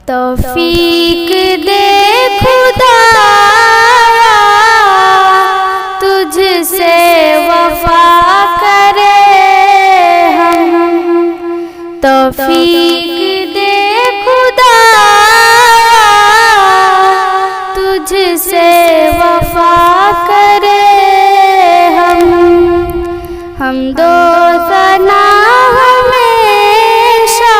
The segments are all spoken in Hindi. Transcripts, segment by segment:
तौफीक दे खुदाया तुझसे वफा करे हम। तौफीक दे खुदाया तुझसे वफा करे हम दो सना हमेशा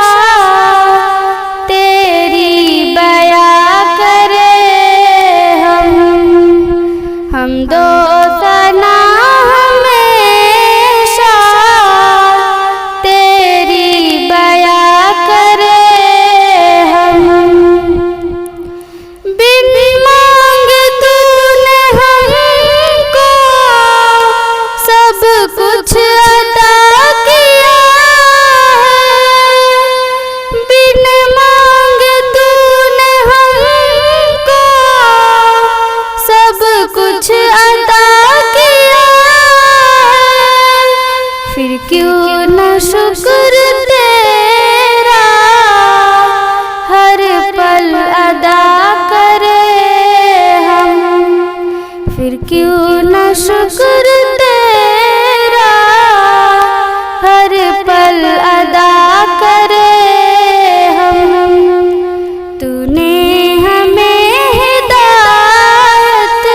तेरी बया करे हम दो सना हमेशा तेरी बया करे हम। बिन मांगे तूने हमको सब कुछ अता किया है। बिन मांगे तूने हमको सब कुछ अता किया है। फिर क्यों न शुक्र तेरा हर पल अदा करे हम। फिर क्यों न शुक्र तेरा हर पल अदा करे हम। तूने हमें हिदायत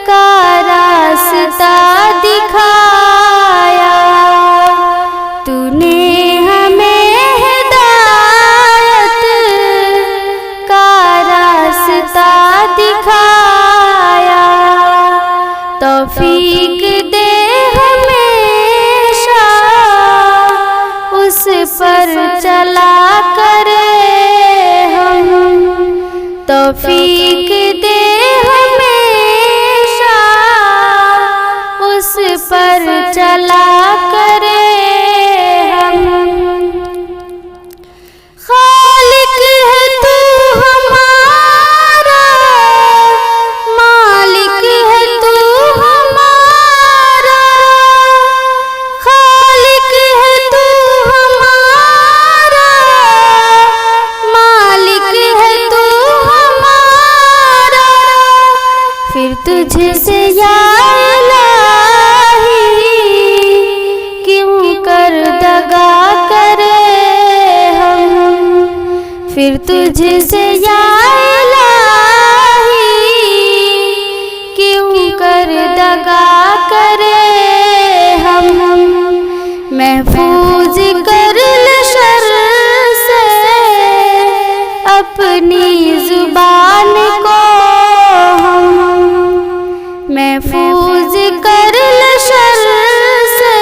का रास्ता दिखाया। तूने हमें हिदायत का रास्ता दिखाया। तौफीक दे हमेशा उस पर चला करे हम। तौफीक दे हमेशा उस पर चला करे हम। खालिक है तू हमारा, मालिक है तू हमारा। खालिक है तू हमारा, मालिक है तू हमारा। फिर तुझसे या इलाही क्यों कर दगा करे हम। फिर तुझसे या इलाही क्यों कर दगा करे हम। महफूज कर ले शर से अपनी जुबान को हम। महफूज कर ले शर से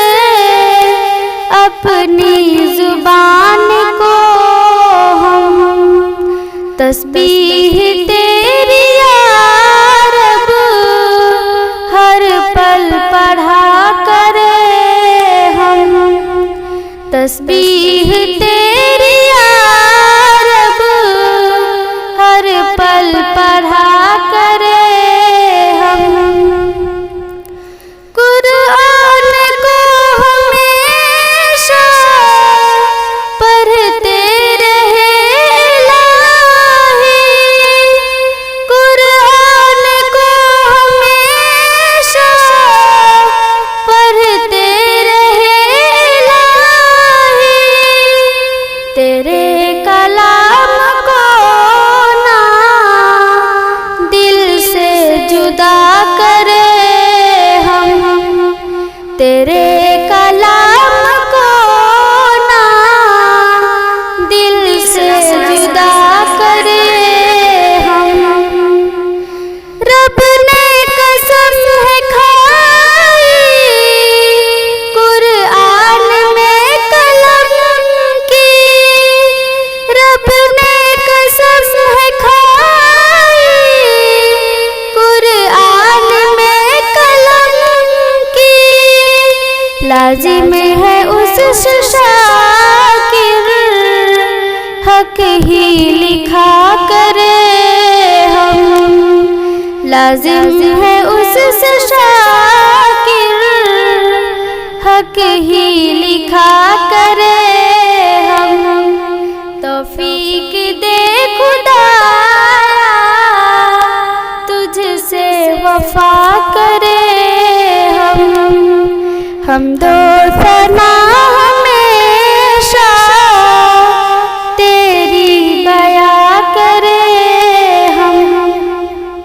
अपनी जुबान को हम। तस्बीह तेरी या रब हर पल पढ़ा करे हम। तस्बीह तेरी या रब हर पल पढ़ा करे हम। कुरान को हमेशा पढ़ते रहे इलाही। कुरान को हमेशा पढ़ते रहे इलाही। तेरे कलाम को ना दिल से जुदा करे हम। तेरे कलाम को ना दिल से जुदा करे हम। रब ने कसम है खाई कुरान में कलम की। रब ने कसम है खाई कुरान में कलम की। लाजिम है उस शाकिर हक ही लिखा करे हम। लाजिम है उस शाकिर हक ही लिखा करे हम। तो तौफीक दे खुदाया, तुझसे वफा करे हम दो सना